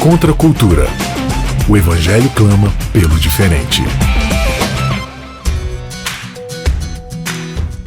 Contra a cultura. O Evangelho clama pelo diferente.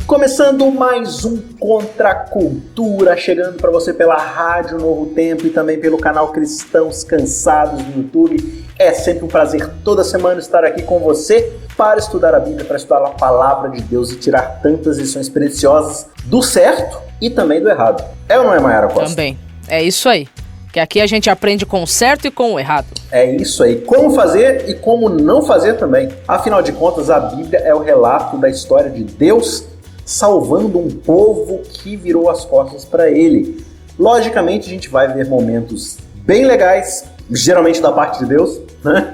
Começando mais um Contra a Cultura, chegando para você pela Rádio Novo Tempo e também pelo canal Cristãos Cansados no YouTube. É sempre um prazer toda semana estar aqui com você para estudar a Bíblia, para estudar a Palavra de Deus e tirar tantas lições preciosas do certo e também do errado. É ou não é, Mayara Costa? Também, é isso aí. Que aqui a gente aprende com o certo e com o errado. É isso aí. Como fazer e como não fazer também. Afinal de contas, a Bíblia é o relato da história de Deus salvando um povo que virou as costas para ele. Logicamente, a gente vai ver momentos bem legais, geralmente da parte de Deus, né?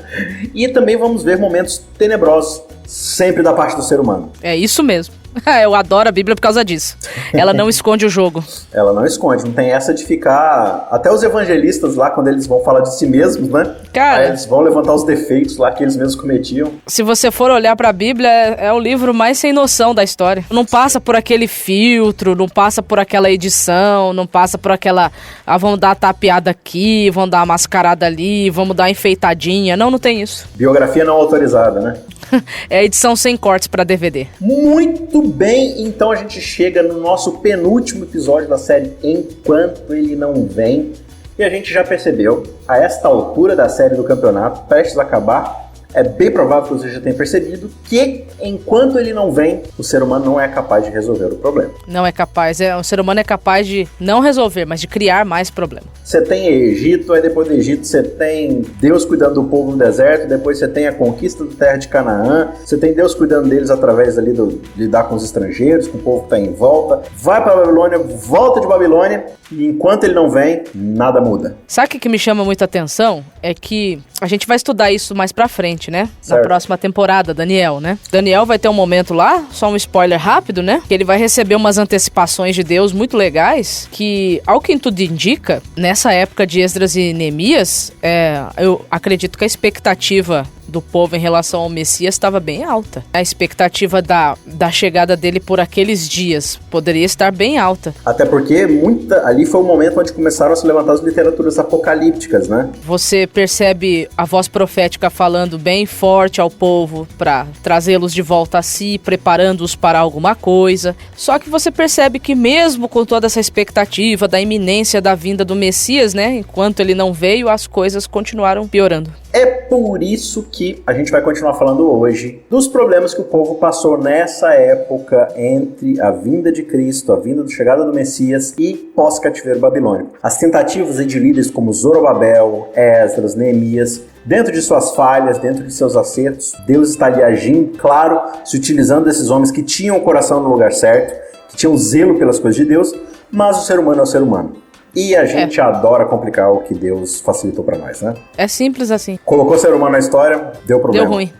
E também vamos ver momentos tenebrosos, sempre da parte do ser humano. É isso mesmo. Eu adoro a Bíblia por causa disso. Ela não esconde o jogo. Ela não esconde, não tem essa de ficar... Até os evangelistas lá, quando eles vão falar de si mesmos, né? Cara, aí eles vão levantar os defeitos lá que eles mesmos cometiam. Se você for olhar pra Bíblia, é o livro mais sem noção da história. Não passa por aquele filtro, não passa por aquela edição, não passa por aquela... vamos dar tapeada aqui, vamos dar uma mascarada ali, vamos dar uma enfeitadinha. Não tem isso. Biografia não autorizada, né? É edição sem cortes pra DVD. Muito bem, então a gente chega no nosso penúltimo episódio da série Enquanto Ele Não Vem. E a gente já percebeu, a esta altura da série do campeonato, prestes a acabar, é bem provável que você já tenha percebido que, enquanto ele não vem, o ser humano não é capaz de resolver o problema. Não é capaz, o ser humano é capaz de não resolver, mas de criar mais problema. Você tem Egito, aí depois do Egito você tem Deus cuidando do povo no deserto, depois você tem a conquista da terra de Canaã, você tem Deus cuidando deles através ali de lidar com os estrangeiros, com o povo que está em volta, vai para a Babilônia, volta de Babilônia, e enquanto ele não vem, nada muda. Sabe o que me chama muita atenção? É que a gente vai estudar isso mais pra frente, né? Certo. Na próxima temporada, Daniel, né? Daniel vai ter um momento lá, só um spoiler rápido, né? Que ele vai receber umas antecipações de Deus muito legais, que, ao que tudo indica, nessa época de Esdras e Neemias, eu acredito que a expectativa do povo em relação ao Messias estava bem alta. A expectativa da chegada dele por aqueles dias poderia estar bem alta. Até porque ali foi o momento onde começaram a se levantar as literaturas apocalípticas, né? Você percebe a voz profética falando bem forte ao povo para trazê-los de volta a si, preparando-os para alguma coisa. Só que você percebe que mesmo com toda essa expectativa da iminência da vinda do Messias, né? Enquanto ele não veio, as coisas continuaram piorando. É por isso que a gente vai continuar falando hoje dos problemas que o povo passou nessa época entre a vinda de Cristo, a vinda da chegada do Messias e pós-cativeiro babilônico. As tentativas de líderes como Zorobabel, Esdras, Neemias, dentro de suas falhas, dentro de seus acertos, Deus está ali agindo, claro, se utilizando desses homens que tinham o coração no lugar certo, que tinham zelo pelas coisas de Deus, mas o ser humano é o ser humano. E a gente adora complicar o que Deus facilitou pra nós, né? É simples assim. Colocou o ser humano na história, deu problema. Deu ruim,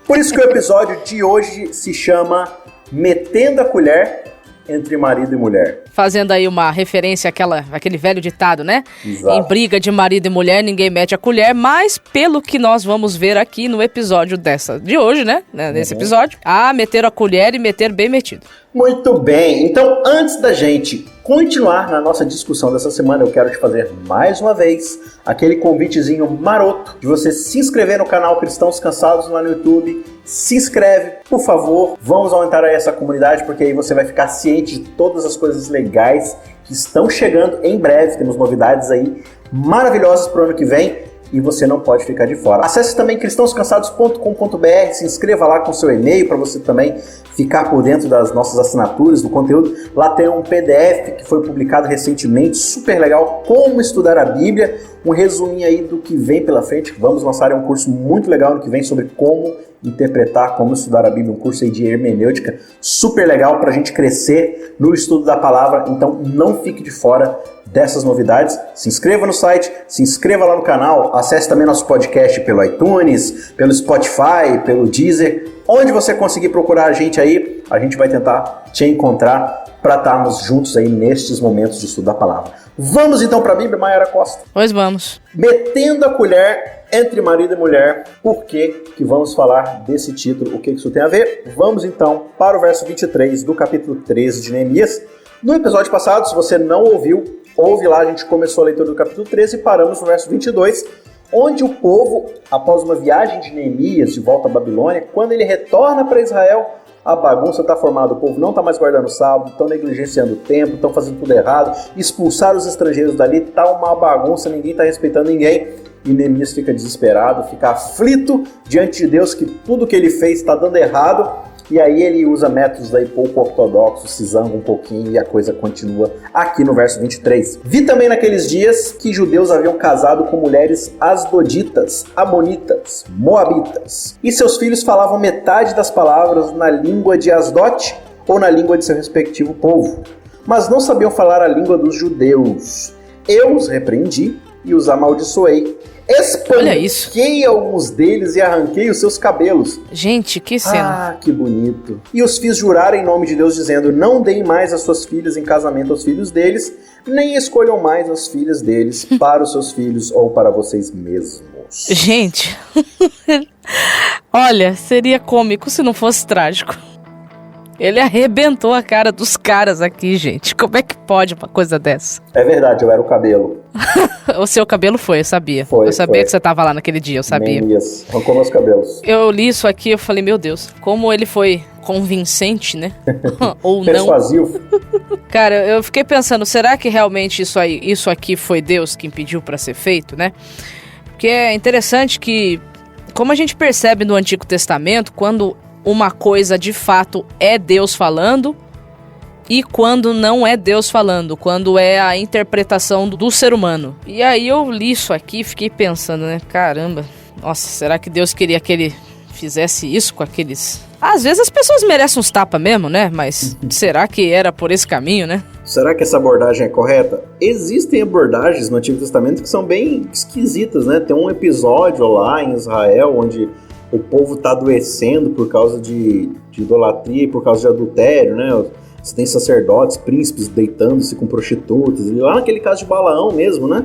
Por isso que o episódio de hoje se chama Metendo a Colher entre Marido e Mulher. Fazendo aí uma referência àquele velho ditado, né? Exato. Em briga de marido e mulher, ninguém mete a colher, mas pelo que nós vamos ver aqui no episódio de hoje, né? Nesse episódio, meter a colher e meter bem metido. Muito bem, então antes da gente continuar na nossa discussão dessa semana, eu quero te fazer mais uma vez aquele convitezinho maroto de você se inscrever no canal Cristãos Cansados lá no YouTube. Se inscreve, por favor, vamos aumentar aí essa comunidade, porque aí você vai ficar ciente de todas as coisas legais que estão chegando em breve. Temos novidades aí maravilhosas para o ano que vem. E você não pode ficar de fora. Acesse também cristãoscansados.com.br, se inscreva lá com seu e-mail para você também ficar por dentro das nossas assinaturas, do conteúdo. Lá tem um PDF que foi publicado recentemente, super legal, como estudar a Bíblia, um resuminho aí do que vem pela frente. Vamos lançar um curso muito legal no que vem sobre como interpretar, como estudar a Bíblia, um curso aí de hermenêutica super legal para a gente crescer no estudo da palavra. Então não fique de fora dessas novidades. Se inscreva no site, se inscreva lá no canal, acesse também nosso podcast pelo iTunes, pelo Spotify, pelo Deezer, onde você conseguir procurar a gente aí, a gente vai tentar te encontrar para estarmos juntos aí nestes momentos de estudo da palavra. Vamos então para a Bíblia, Mayara Costa? Pois vamos. Metendo a colher entre marido e mulher. Por que vamos falar desse título? O que isso tem a ver? Vamos então para o verso 23 do capítulo 13 de Neemias. No episódio passado, se você não ouviu, ouve lá, a gente começou a leitura do capítulo 13 e paramos no verso 22, onde o povo, após uma viagem de Neemias de volta à Babilônia, quando ele retorna para Israel, a bagunça está formada, o povo não está mais guardando o sábado, estão negligenciando o templo, estão fazendo tudo errado, expulsaram os estrangeiros dali, está uma bagunça, ninguém está respeitando ninguém. E Neemias fica desesperado, fica aflito diante de Deus que tudo que ele fez está dando errado. E aí ele usa métodos aí pouco ortodoxos, se zanga um pouquinho e a coisa continua aqui no verso 23. Vi também naqueles dias que judeus haviam casado com mulheres asdoditas, amonitas, moabitas. E seus filhos falavam metade das palavras na língua de Asdote ou na língua de seu respectivo povo. Mas não sabiam falar a língua dos judeus. Eu os repreendi e os amaldiçoei. Espanquei alguns deles e arranquei os seus cabelos. Gente, que cena. Ah, que bonito. E os fiz jurar em nome de Deus, dizendo: não deem mais as suas filhas em casamento aos filhos deles, nem escolham mais as filhas deles para os seus filhos ou para vocês mesmos. Gente, olha, seria cômico se não fosse trágico. Ele arrebentou a cara dos caras aqui, gente. Como é que pode uma coisa dessa? É verdade, eu era o cabelo. O seu cabelo foi, eu sabia. Eu sabia que você tava lá naquele dia, eu sabia. Neemias, arrancou meus cabelos. Eu li isso aqui, eu falei, meu Deus, como ele foi convincente, né? Ou persuasivo. Não. Cara, eu fiquei pensando, será que realmente isso aqui foi Deus que impediu pra ser feito, né? Porque é interessante que, como a gente percebe no Antigo Testamento, quando uma coisa de fato é Deus falando e quando não é Deus falando, quando é a interpretação do ser humano. E aí eu li isso aqui e fiquei pensando, né? Caramba, nossa, será que Deus queria que ele fizesse isso com aqueles... Às vezes as pessoas merecem uns tapas mesmo, né? Mas será que era por esse caminho, né? Será que essa abordagem é correta? Existem abordagens no Antigo Testamento que são bem esquisitas, né? Tem um episódio lá em Israel onde o povo está adoecendo por causa de idolatria e por causa de adultério, né? Você tem sacerdotes, príncipes deitando-se com prostitutas. E lá naquele caso de Balaão mesmo, né?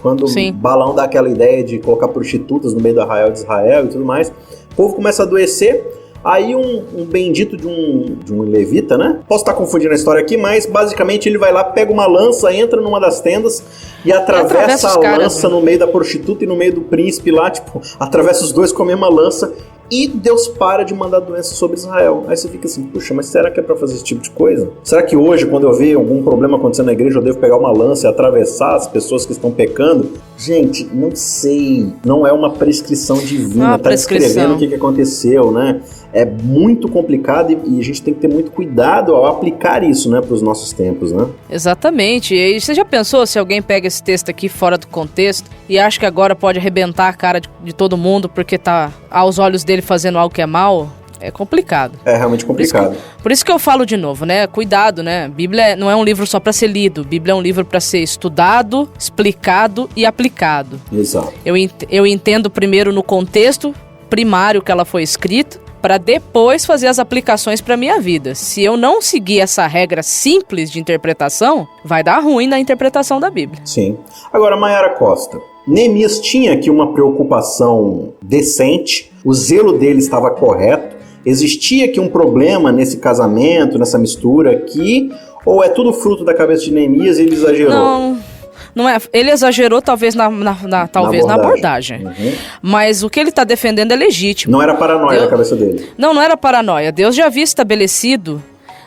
Quando Balaão dá aquela ideia de colocar prostitutas no meio do arraial de Israel e tudo mais. O povo começa a adoecer. Aí um bendito de um levita, né? Posso estar confundindo a história aqui, mas basicamente ele vai lá, pega uma lança, entra numa das tendas e atravessa a lança no meio da prostituta e no meio do príncipe lá, tipo, atravessa os dois com a mesma lança e Deus para de mandar doença sobre Israel. Aí você fica assim, puxa, mas será que é pra fazer esse tipo de coisa? Será que hoje, quando eu ver algum problema acontecendo na igreja, eu devo pegar uma lança e atravessar as pessoas que estão pecando? Gente, não sei. Não é uma prescrição divina. Tá descrevendo o que aconteceu, né? É muito complicado e a gente tem que ter muito cuidado ao aplicar isso, né, para os nossos tempos, né? Exatamente. E você já pensou se alguém pega esse texto aqui fora do contexto e acha que agora pode arrebentar a cara de todo mundo porque tá aos olhos dele fazendo algo que é mal? É complicado. É realmente complicado. Por isso que eu falo de novo, né? Cuidado, né? Bíblia não é um livro só para ser lido. Bíblia é um livro para ser estudado, explicado e aplicado. Exato. Eu entendo primeiro no contexto primário que ela foi escrita, para depois fazer as aplicações para minha vida. Se eu não seguir essa regra simples de interpretação, vai dar ruim na interpretação da Bíblia. Sim. Agora, Mayara Costa, Neemias tinha aqui uma preocupação decente, o zelo dele estava correto, existia aqui um problema nesse casamento, nessa mistura aqui, ou é tudo fruto da cabeça de Neemias e ele exagerou? Não é, ele exagerou talvez na abordagem. Uhum. Mas o que ele está defendendo é legítimo. Não era paranoia na cabeça dele. Não era paranoia. Deus já havia estabelecido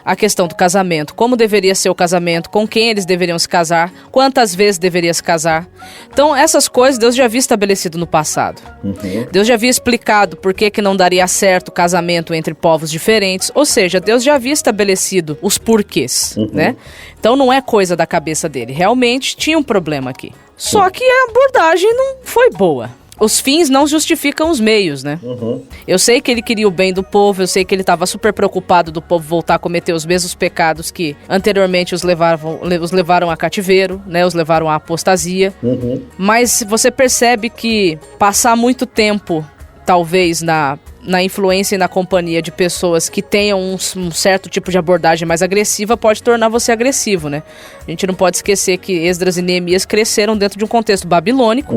a questão do casamento, como deveria ser o casamento, com quem eles deveriam se casar, quantas vezes deveria se casar. Então, essas coisas Deus já havia estabelecido no passado. Uhum. Deus já havia explicado por que não daria certo o casamento entre povos diferentes, ou seja, Deus já havia estabelecido os porquês, né? Então, não é coisa da cabeça dele. Realmente tinha um problema aqui. Só que a abordagem não foi boa. Os fins não justificam os meios, né? Uhum. Eu sei que ele queria o bem do povo, eu sei que ele estava super preocupado do povo voltar a cometer os mesmos pecados que anteriormente os levaram a cativeiro, né? Os levaram à apostasia. Uhum. Mas você percebe que passar muito tempo, talvez, na influência e na companhia de pessoas que tenham um certo tipo de abordagem mais agressiva pode tornar você agressivo, né? A gente não pode esquecer que Esdras e Neemias cresceram dentro de um contexto babilônico,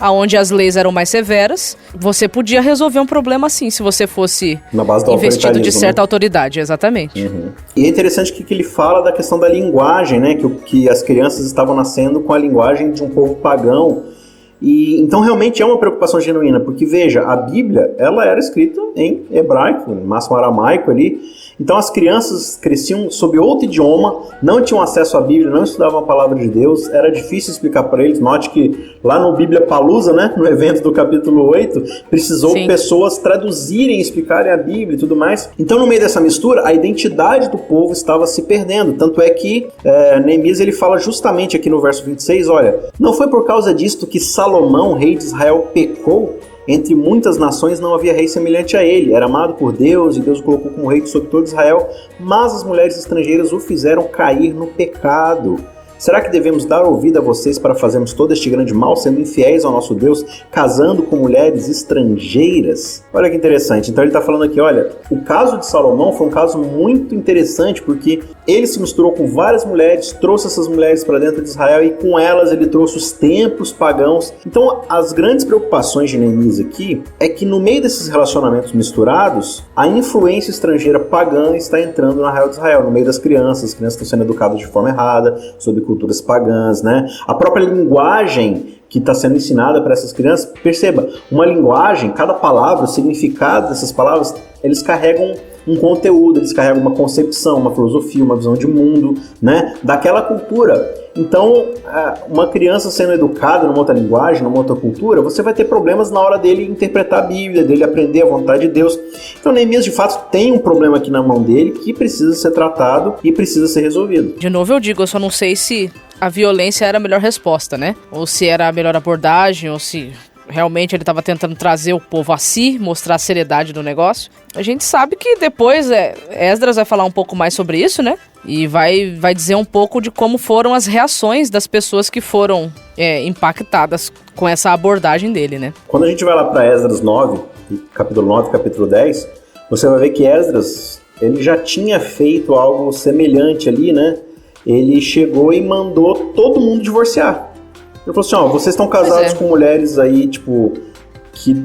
onde as leis eram mais severas. Você podia resolver um problema assim, se você fosse investido de certa autoridade, exatamente. Uhum. E é interessante que ele fala da questão da linguagem, né? Que as crianças estavam nascendo com a linguagem de um povo pagão. E então realmente é uma preocupação genuína, porque veja, a Bíblia, ela era escrita em hebraico, no máximo aramaico ali. Então as crianças cresciam sob outro idioma, não tinham acesso à Bíblia, não estudavam a palavra de Deus, era difícil explicar para eles. Note que lá no Bíblia Palusa, né, no evento do capítulo 8, precisou pessoas traduzirem, explicarem a Bíblia e tudo mais. Então no meio dessa mistura, a identidade do povo estava se perdendo. Tanto é que Neemias ele fala justamente aqui no verso 26, olha, não foi por causa disto que Salomão, rei de Israel, pecou. Entre muitas nações não havia rei semelhante a ele. Era amado por Deus e Deus o colocou como rei sobre todo Israel. Mas as mulheres estrangeiras o fizeram cair no pecado. Será que devemos dar ouvido a vocês para fazermos todo este grande mal, sendo infiéis ao nosso Deus, casando com mulheres estrangeiras? Olha que interessante. Então ele está falando aqui, olha, o caso de Salomão foi um caso muito interessante, porque ele se misturou com várias mulheres, trouxe essas mulheres para dentro de Israel e com elas ele trouxe os templos pagãos. Então as grandes preocupações de Neemias aqui é que no meio desses relacionamentos misturados, a influência estrangeira pagã está entrando na real de Israel, no meio das crianças. As crianças estão sendo educadas de forma errada, sob culturas pagãs, né? A própria linguagem que está sendo ensinada para essas crianças, perceba, uma linguagem, cada palavra, o significado dessas palavras, eles carregam um conteúdo, eles carregam uma concepção, uma filosofia, uma visão de mundo, né, daquela cultura. Então, uma criança sendo educada numa outra linguagem, numa outra cultura, você vai ter problemas na hora dele interpretar a Bíblia, dele aprender a vontade de Deus. Então, Neemias, de fato, tem um problema aqui na mão dele que precisa ser tratado e precisa ser resolvido. De novo eu digo, eu só não sei se a violência era a melhor resposta, né? Ou se era a melhor abordagem, ou se realmente ele estava tentando trazer o povo a si, mostrar a seriedade do negócio. A gente sabe que depois Esdras vai falar um pouco mais sobre isso, né? E vai dizer um pouco de como foram as reações das pessoas que foram impactadas com essa abordagem dele, né? Quando a gente vai lá para Esdras 9, capítulo 9, capítulo 10, você vai ver que Esdras, ele já tinha feito algo semelhante ali, né? Ele chegou e mandou todo mundo divorciar. Ele falou assim, ó, vocês estão casados com mulheres aí, tipo, que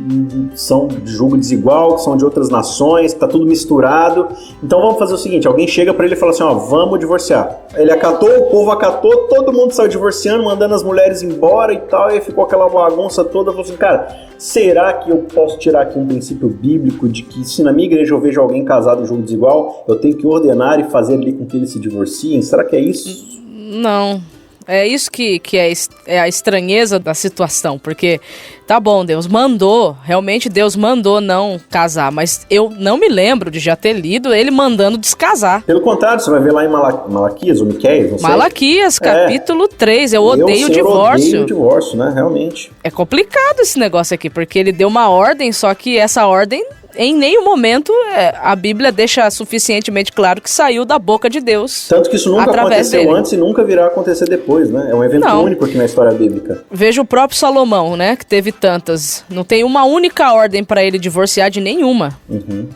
são de julgo desigual, que são de outras nações, tá tudo misturado. Então vamos fazer o seguinte, alguém chega pra ele e fala assim, ó, vamos divorciar. Ele acatou, o povo acatou, todo mundo saiu divorciando, mandando as mulheres embora e tal, e aí ficou aquela bagunça toda. Falou assim, cara, será que eu posso tirar aqui um princípio bíblico de que se na minha igreja eu vejo alguém casado em julgo desigual, eu tenho que ordenar e fazer ali com que eles se divorciem? Será que é isso? Não. É isso que é a estranheza da situação, porque tá bom, Deus mandou, realmente Deus mandou não casar, mas eu não me lembro de já ter lido ele mandando descasar. Pelo contrário, você vai ver lá em Malaquias ou Miqueias, não sei. Malaquias, capítulo 3, eu odeio o divórcio. Odeio o divórcio, né, realmente. É complicado esse negócio aqui, porque ele deu uma ordem, só que essa ordem em nenhum momento a Bíblia deixa suficientemente claro que saiu da boca de Deus. Tanto que isso nunca aconteceu antes e nunca virá acontecer depois, né? É um evento único aqui na história bíblica. Veja o próprio Salomão, né? Que teve tantas. Não tem uma única ordem para ele divorciar de nenhuma. Uhum.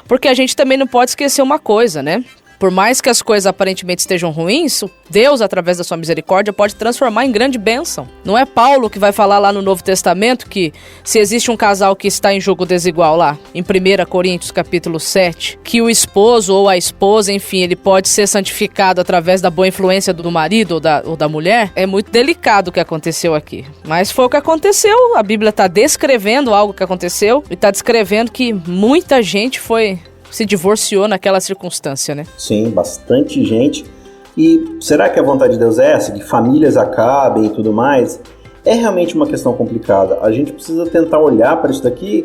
Porque a gente também não pode esquecer uma coisa, né? Por mais que as coisas aparentemente estejam ruins, Deus, através da sua misericórdia, pode transformar em grande bênção. Não é Paulo que vai falar lá no Novo Testamento que se existe um casal que está em julgo desigual lá, em 1 Coríntios capítulo 7, que o esposo ou a esposa, enfim, ele pode ser santificado através da boa influência do marido ou da mulher? É muito delicado o que aconteceu aqui. Mas foi o que aconteceu. A Bíblia está descrevendo algo que aconteceu e está descrevendo que muita gente se divorciou naquela circunstância, né? Sim, bastante gente. E será que a vontade de Deus é essa? Que famílias acabem e tudo mais? É realmente uma questão complicada. A gente precisa tentar olhar para isso daqui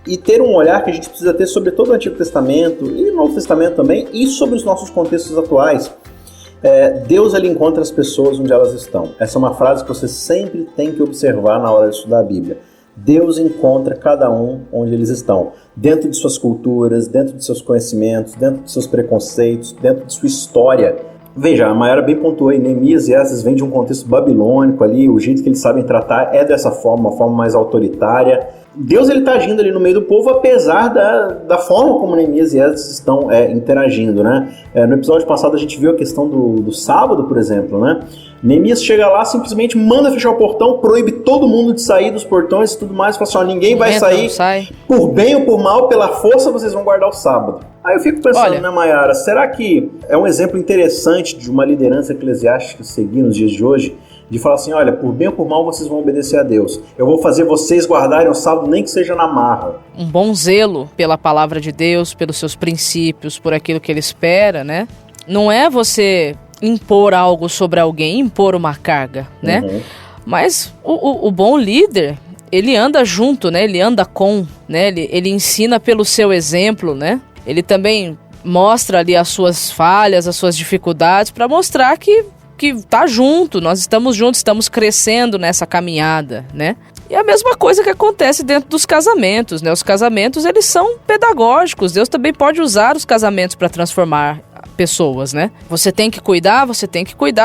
e ter um olhar que a gente precisa ter sobre todo o Antigo Testamento e o Novo Testamento também e sobre os nossos contextos atuais. Deus, ele encontra as pessoas onde elas estão. Essa é uma frase que você sempre tem que observar na hora de estudar a Bíblia. Deus encontra cada um onde eles estão, dentro de suas culturas, dentro de seus conhecimentos, dentro de seus preconceitos, dentro de sua história. Veja, a Mayara bem pontuou aí, Neemias e Esdras vêm de um contexto babilônico ali, o jeito que eles sabem tratar é dessa forma, uma forma mais autoritária. Deus, ele está agindo ali no meio do povo, apesar da forma como Neemias e Esdras estão interagindo, né? No episódio passado a gente viu a questão do sábado, por exemplo, né? Neemias chega lá, simplesmente manda fechar o portão, proíbe todo mundo de sair dos portões e tudo mais, fala assim, ó, ninguém vai sair, por bem ou por mal, pela força vocês vão guardar o sábado. Aí eu fico pensando, né, Mayara, será que é um exemplo interessante de uma liderança eclesiástica seguir nos dias de hoje? de falar assim, olha, por bem ou por mal vocês vão obedecer a Deus. Eu vou fazer vocês guardarem o sábado, nem que seja na marra. Um bom zelo pela palavra de Deus, pelos seus princípios, por aquilo que ele espera, né? Não é você impor algo sobre alguém, impor uma carga, né? Mas o bom líder, ele anda junto, né? Ele anda com, né? Ele ensina pelo seu exemplo, né? Ele também mostra ali as suas falhas, as suas dificuldades, para mostrar que tá junto, nós estamos juntos, estamos crescendo nessa caminhada, né? E a mesma coisa que acontece dentro dos casamentos, né? Os casamentos, eles são pedagógicos. Deus também pode usar os casamentos para transformar pessoas, né? Você tem que cuidar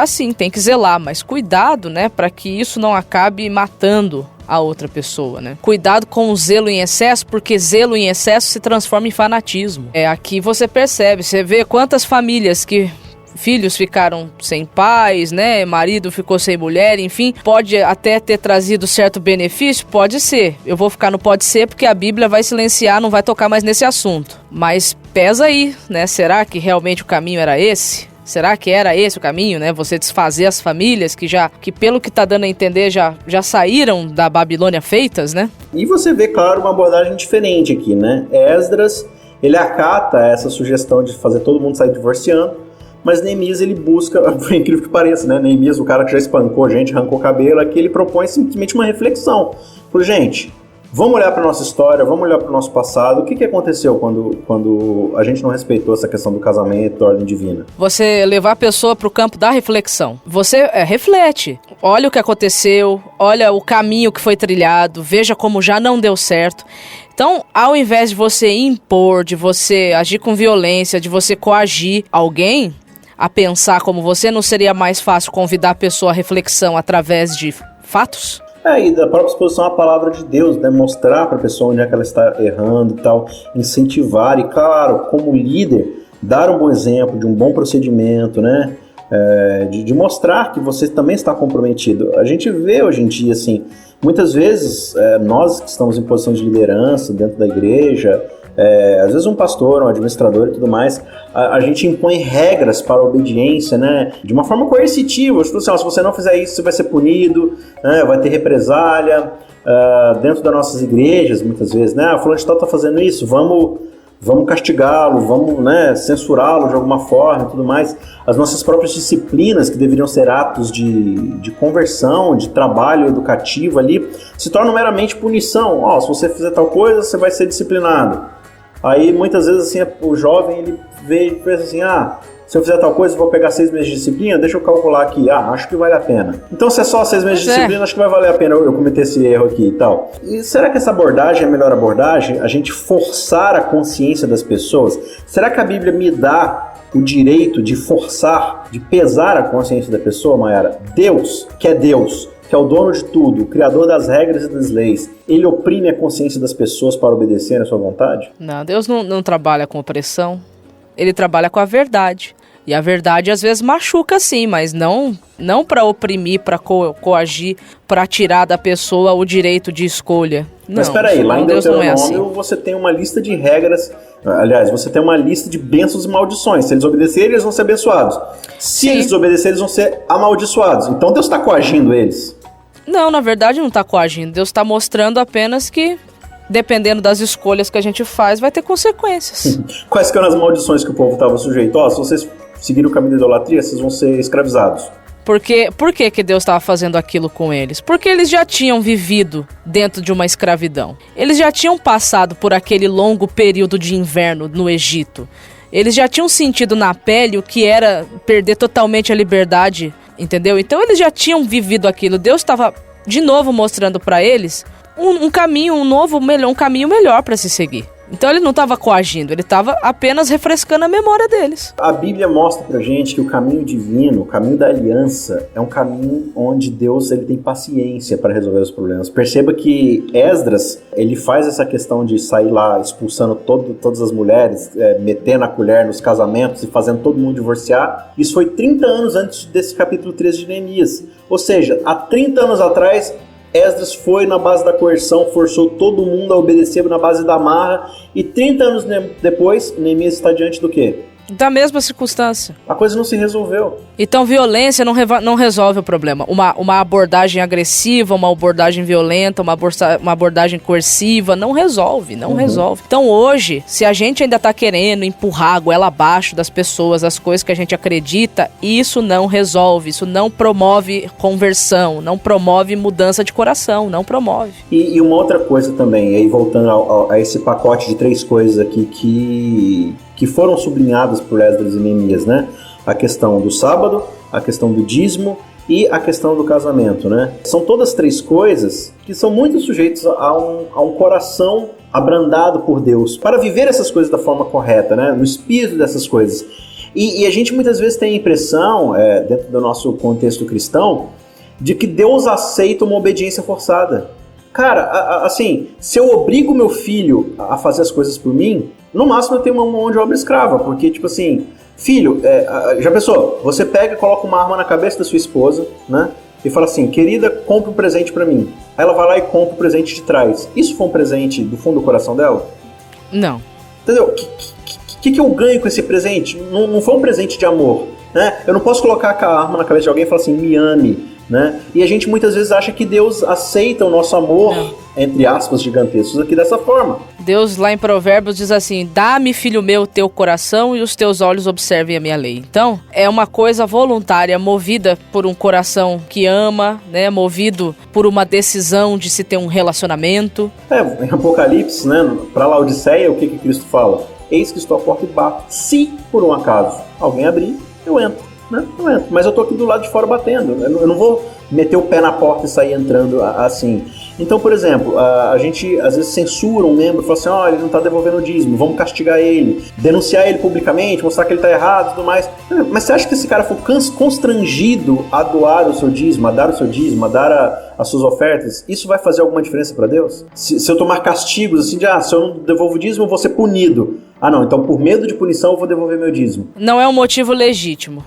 sim, tem que zelar, mas cuidado, né? Para que isso não acabe matando a outra pessoa, né? Cuidado com o zelo em excesso, porque zelo em excesso se transforma em fanatismo. Aqui você percebe, você vê quantas famílias que filhos ficaram sem pais, né? Marido ficou sem mulher, enfim. Pode até ter trazido certo benefício? Pode ser. Eu vou ficar no pode ser porque a Bíblia vai silenciar, não vai tocar mais nesse assunto. Mas pesa aí, né? Será que realmente o caminho era esse? Será que era esse o caminho, né? Você desfazer as famílias que pelo que tá dando a entender, já saíram da Babilônia feitas, né? E você vê, claro, uma abordagem diferente aqui, né? Esdras, ele acata essa sugestão de fazer todo mundo sair divorciando, mas Neemias, ele busca, por incrível que pareça, né? Neemias, o cara que já espancou gente, arrancou cabelo, aqui ele propõe simplesmente uma reflexão. Falou, gente, vamos olhar para nossa história, vamos olhar para o nosso passado. O que aconteceu quando a gente não respeitou essa questão do casamento, da ordem divina? Você levar a pessoa para o campo da reflexão. Você reflete. Olha o que aconteceu, olha o caminho que foi trilhado, veja como já não deu certo. Então, ao invés de você impor, de você agir com violência, de você coagir alguém a pensar como você, não seria mais fácil convidar a pessoa à reflexão através de fatos? E da própria exposição à palavra de Deus, né? Mostrar para a pessoa onde é que ela está errando e tal, incentivar e, claro, como líder, dar um bom exemplo de um bom procedimento, né? De mostrar que você também está comprometido. A gente vê hoje em dia, assim, muitas vezes nós que estamos em posição de liderança dentro da igreja, às vezes um pastor, um administrador e tudo mais, a gente impõe regras para a obediência, né, de uma forma coercitiva. Tipo assim, se você não fizer isso, você vai ser punido, né, vai ter represália. Dentro das nossas igrejas, muitas vezes, né, fulano de tal está fazendo isso, vamos castigá-lo, vamos, né, censurá-lo de alguma forma e tudo mais. As nossas próprias disciplinas, que deveriam ser atos de conversão, de trabalho educativo ali, se tornam meramente punição. Se você fizer tal coisa, você vai ser disciplinado. Aí, muitas vezes, assim, o jovem, ele vê e pensa assim, se eu fizer tal coisa, eu vou pegar 6 meses de disciplina, deixa eu calcular aqui, acho que vale a pena. Então, se é só 6 meses de disciplina, acho que vai valer a pena eu cometer esse erro aqui e tal. E será que essa abordagem é a melhor abordagem? A gente forçar a consciência das pessoas? Será que a Bíblia me dá o direito de forçar, de pesar a consciência da pessoa, Mayara? Deus, que é o dono de tudo, o criador das regras e das leis, ele oprime a consciência das pessoas para obedecerem à sua vontade? Não, Deus não trabalha com opressão, ele trabalha com a verdade. E a verdade às vezes machuca sim, mas não para oprimir, para coagir, para tirar da pessoa o direito de escolha. Não, mas espera aí, lá em Deuteronômio você tem uma lista de regras, aliás, você tem uma lista de bênçãos e maldições. Se eles obedecerem, eles vão ser abençoados. Se eles desobedecerem, eles vão ser amaldiçoados. Então Deus está coagindo eles? Não, na verdade não está coagindo. Deus está mostrando apenas que, dependendo das escolhas que a gente faz, vai ter consequências. Quais que eram as maldições que o povo estava sujeito? Se vocês seguirem o caminho da idolatria, vocês vão ser escravizados. Por que Deus estava fazendo aquilo com eles? Porque eles já tinham vivido dentro de uma escravidão. Eles já tinham passado por aquele longo período de inverno no Egito. Eles já tinham sentido na pele o que era perder totalmente a liberdade, entendeu? Então eles já tinham vivido aquilo. Deus estava de novo mostrando para eles um caminho, um caminho melhor para se seguir. Então ele não estava coagindo, ele estava apenas refrescando a memória deles. A Bíblia mostra pra gente que o caminho divino, o caminho da aliança, é um caminho onde Deus ele tem paciência para resolver os problemas. Perceba que Esdras, ele faz essa questão de sair lá expulsando todas as mulheres, metendo a colher nos casamentos e fazendo todo mundo divorciar. Isso foi 30 anos antes desse capítulo 13 de Neemias. Ou seja, há 30 anos atrás, Esdras foi na base da coerção, forçou todo mundo a obedecer na base da marra, e 30 anos depois, Neemias está diante do quê? Da mesma circunstância. A coisa não se resolveu. Então, violência não resolve o problema. Uma abordagem agressiva, uma abordagem violenta, uma abordagem coerciva, não resolve, não resolve. Então, hoje, se a gente ainda tá querendo empurrar a goela abaixo das pessoas, as coisas que a gente acredita, isso não resolve, isso não promove conversão, não promove mudança de coração, não promove. E uma outra coisa também, aí voltando a esse pacote de 3 coisas aqui que foram sublinhadas por Esdras e Neemias, né? A questão do sábado, a questão do dízimo e a questão do casamento, né? São todas 3 coisas que são muito sujeitos a um coração abrandado por Deus, para viver essas coisas da forma correta, né? No espírito dessas coisas. E a gente muitas vezes tem a impressão, dentro do nosso contexto cristão, de que Deus aceita uma obediência forçada. Cara, assim, se eu obrigo meu filho a fazer as coisas por mim, no máximo eu tenho uma mão de obra escrava, porque, tipo assim, filho, já pensou? Você pega e coloca uma arma na cabeça da sua esposa, né? E fala assim, querida, compre um presente pra mim. Aí ela vai lá e compra o presente de trás. Isso foi um presente do fundo do coração dela? Não. Entendeu? O que eu ganho com esse presente? Não foi um presente de amor, né? Eu não posso colocar a arma na cabeça de alguém e falar assim, me ame, né? E a gente muitas vezes acha que Deus aceita o nosso amor, entre aspas, gigantescos aqui dessa forma. Deus lá em Provérbios diz assim, dá-me, filho meu, teu coração e os teus olhos observem a minha lei. Então, é uma coisa voluntária, movida por um coração que ama, né? Movido por uma decisão de se ter um relacionamento. Em Apocalipse, né? Pra Laodiceia, o que Cristo fala? Eis que estou à porta e bato. Se, por um acaso, alguém abrir, eu entro. Né? Eu entro. Mas eu tô aqui do lado de fora batendo. Eu não vou meter o pé na porta e sair entrando assim. Então, por exemplo, a gente às vezes censura um membro, fala assim, ele não está devolvendo o dízimo, vamos castigar ele, denunciar ele publicamente, mostrar que ele está errado e tudo mais. Mas você acha que esse cara for constrangido a doar o seu dízimo, a dar o seu dízimo, a dar as suas ofertas, isso vai fazer alguma diferença para Deus? Se eu tomar castigos assim, se eu não devolvo o dízimo, eu vou ser punido. Não, então por medo de punição eu vou devolver meu dízimo. Não é um motivo legítimo.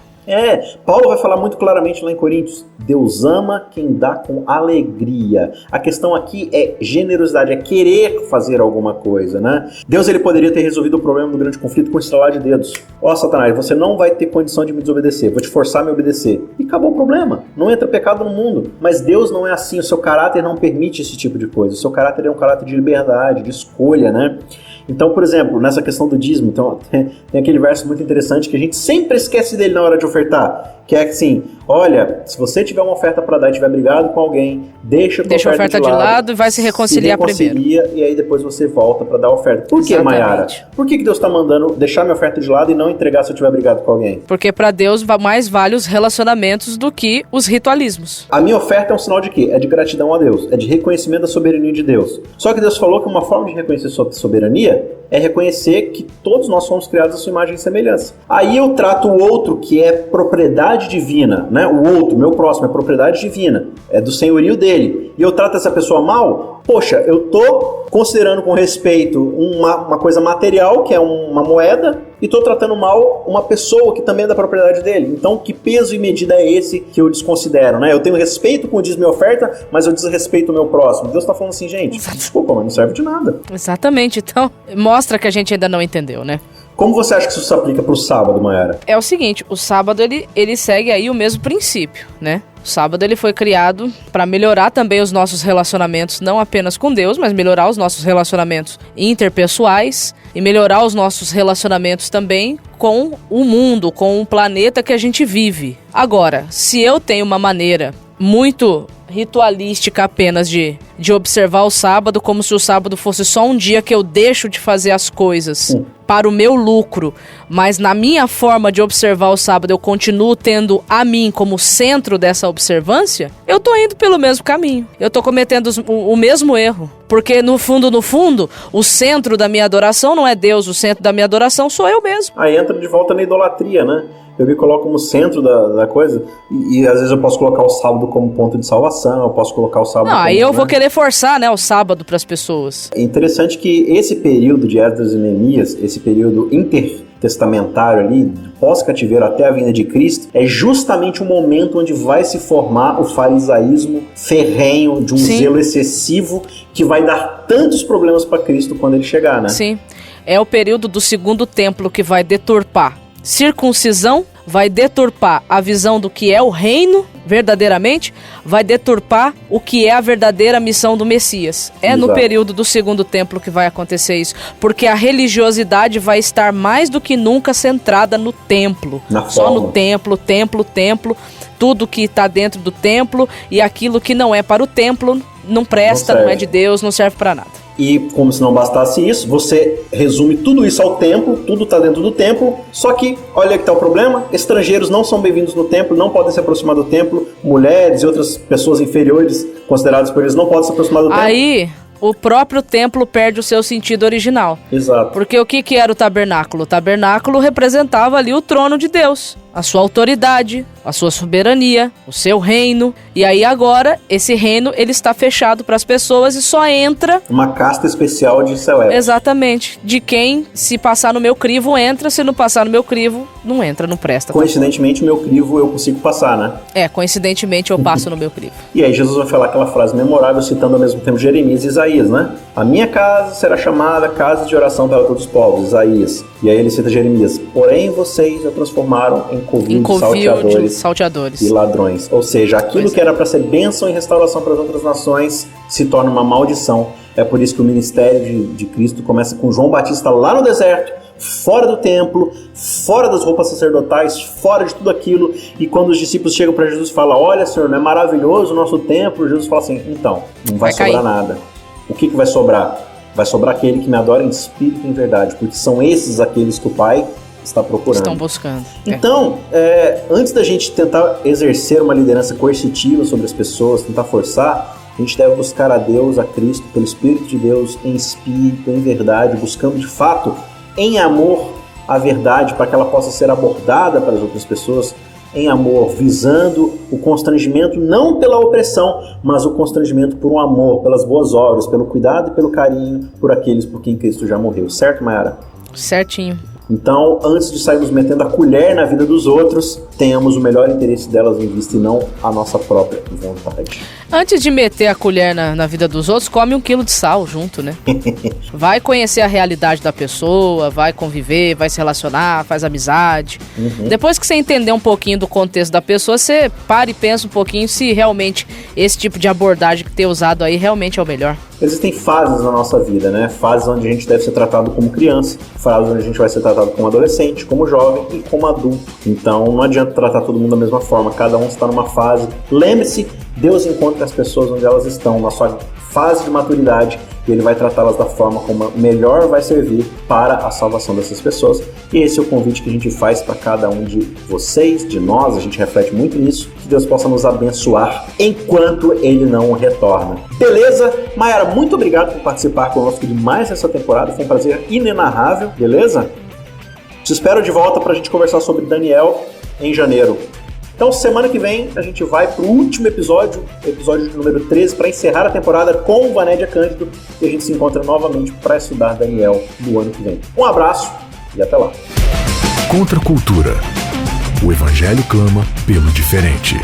Paulo vai falar muito claramente lá em Coríntios, Deus ama quem dá com alegria. A questão aqui é generosidade, é querer fazer alguma coisa, né? Deus ele poderia ter resolvido o problema do grande conflito com estalar de dedos. Satanás, você não vai ter condição de me desobedecer, vou te forçar a me obedecer. E acabou o problema, não entra pecado no mundo. Mas Deus não é assim, o seu caráter não permite esse tipo de coisa. O seu caráter é um caráter de liberdade, de escolha, né? Então, por exemplo, nessa questão do dízimo, então, tem aquele verso muito interessante que a gente sempre esquece dele na hora de ofertar, que é assim, olha, se você tiver uma oferta para dar e tiver brigado com alguém, deixa a oferta de lado e vai se reconcilia primeiro. E aí depois você volta para dar a oferta. Por que, Mayara? Por que Deus está mandando deixar minha oferta de lado e não entregar se eu tiver brigado com alguém? Porque para Deus mais vale os relacionamentos do que os ritualismos. A minha oferta é um sinal de quê? É de gratidão a Deus, é de reconhecimento da soberania de Deus. Só que Deus falou que uma forma de reconhecer sua soberania é reconhecer que todos nós somos criados à sua imagem e semelhança. Aí eu trato o outro, que é propriedade divina, né? O outro, meu próximo, é propriedade divina, é do senhorio dele. E eu trato essa pessoa mal, poxa, eu tô considerando com respeito uma coisa material, que é uma moeda, e tô tratando mal uma pessoa que também é da propriedade dele. Então, que peso e medida é esse que eu desconsidero, né? Eu tenho respeito com o dízimo e oferta, mas eu desrespeito o meu próximo. Deus tá falando assim, gente, desculpa, mas não serve de nada. Exatamente, então mostra que a gente ainda não entendeu, né? Como você acha que isso se aplica pro sábado, Mayara? É o seguinte, o sábado ele segue aí o mesmo princípio, né? O sábado ele foi criado para melhorar também os nossos relacionamentos, não apenas com Deus, mas melhorar os nossos relacionamentos interpessoais e melhorar os nossos relacionamentos também com o mundo, com o planeta que a gente vive. Agora, se eu tenho uma maneira muito ritualística apenas de observar o sábado como se o sábado fosse só um dia que eu deixo de fazer as coisas para o meu lucro, mas na minha forma de observar o sábado eu continuo tendo a mim como centro dessa observância, eu tô indo pelo mesmo caminho. Eu tô cometendo o mesmo erro. Porque no fundo, o centro da minha adoração não é Deus, o centro da minha adoração sou eu mesmo. Aí entra de volta na idolatria, né? Eu me coloco como centro da coisa e às vezes eu posso colocar o sábado como ponto de salvação, eu posso colocar o sábado aí eu vou querer forçar, né, o sábado para as pessoas. É interessante que esse período de Esdras e Neemias, esse período intertestamentário ali, pós-cativeiro até a vinda de Cristo, é justamente o momento onde vai se formar o farisaísmo ferrenho, de um zelo excessivo, que vai dar tantos problemas para Cristo quando ele chegar, né? Sim, é o período do segundo templo que vai deturpar circuncisão, vai deturpar a visão do que é o reino, verdadeiramente, vai deturpar o que é a verdadeira missão do Messias. É no período do segundo templo que vai acontecer isso, porque a religiosidade vai estar mais do que nunca centrada no templo. Só no templo, tudo que está dentro do templo, e aquilo que não é para o templo não presta, não é de Deus, não serve para nada. E como se não bastasse isso, você resume tudo isso ao templo, tudo está dentro do templo, só que, olha que está o problema, estrangeiros não são bem-vindos no templo, não podem se aproximar do templo, mulheres e outras pessoas inferiores, consideradas por eles, não podem se aproximar do templo. Aí, o próprio templo perde o seu sentido original. Exato. Porque o que era o tabernáculo? O tabernáculo representava ali o trono de Deus, a sua autoridade, a sua soberania, o seu reino. E aí agora, esse reino, ele está fechado para as pessoas e só entra... uma casta especial de celebres. Exatamente. De quem, se passar no meu crivo, entra. Se não passar no meu crivo, não entra, não presta. Coincidentemente, o meu crivo eu consigo passar, né? Coincidentemente eu passo no meu crivo. E aí Jesus vai falar aquela frase memorável, citando ao mesmo tempo Jeremias e Isaías, né? A minha casa será chamada casa de oração para todos os povos, Isaías. E aí ele cita Jeremias. Porém, vocês a transformaram em covil de salteadores e ladrões. Ou seja, aquilo que era para ser bênção e restauração para as outras nações se torna uma maldição. É por isso que o ministério de Cristo começa com João Batista lá no deserto, fora do templo, fora das roupas sacerdotais, fora de tudo aquilo. E quando os discípulos chegam para Jesus e falam: olha, Senhor, não é maravilhoso o nosso templo? Jesus fala assim: então, não vai sobrar nada. O que vai sobrar? Vai sobrar aquele que me adora em espírito e em verdade, porque são esses aqueles que o Pai está procurando. Estão buscando. Então, antes da gente tentar exercer uma liderança coercitiva sobre as pessoas, tentar forçar, a gente deve buscar a Deus, a Cristo, pelo Espírito de Deus, em espírito, em verdade, buscando de fato, em amor, a verdade, para que ela possa ser abordada para as outras pessoas, em amor, visando o constrangimento não pela opressão, mas o constrangimento por um amor, pelas boas obras, pelo cuidado e pelo carinho por aqueles por quem Cristo já morreu. Certo, Mayara? Certinho. Então, antes de sairmos metendo a colher na vida dos outros, tenhamos o melhor interesse delas em vista e não a nossa própria vontade. Antes de meter a colher na vida dos outros, come 1 quilo de sal junto, né? Vai conhecer a realidade da pessoa, vai conviver, vai se relacionar, faz amizade. Depois que você entender um pouquinho do contexto da pessoa, você para e pensa um pouquinho se realmente esse tipo de abordagem que tem usado aí realmente é o melhor. Existem fases na nossa vida, né? Fases onde a gente deve ser tratado como criança, fases onde a gente vai ser tratado como adolescente, como jovem e como adulto. Então não adianta tratar todo mundo da mesma forma, cada um está numa fase. Lembre-se, Deus encontra as pessoas onde elas estão, na sua fase de maturidade, e Ele vai tratá-las da forma como melhor vai servir para a salvação dessas pessoas. E esse é o convite que a gente faz para cada um de vocês, de nós, a gente reflete muito nisso, que Deus possa nos abençoar enquanto Ele não retorna. Beleza? Mayara, muito obrigado por participar conosco de mais essa temporada, foi um prazer inenarrável, beleza? Te espero de volta para a gente conversar sobre Daniel em janeiro. Então, semana que vem, a gente vai para o último episódio de número 13, para encerrar a temporada com o Vanédia Cândido, e a gente se encontra novamente para estudar Daniel no ano que vem. Um abraço e até lá. Contra a cultura. O Evangelho clama pelo diferente.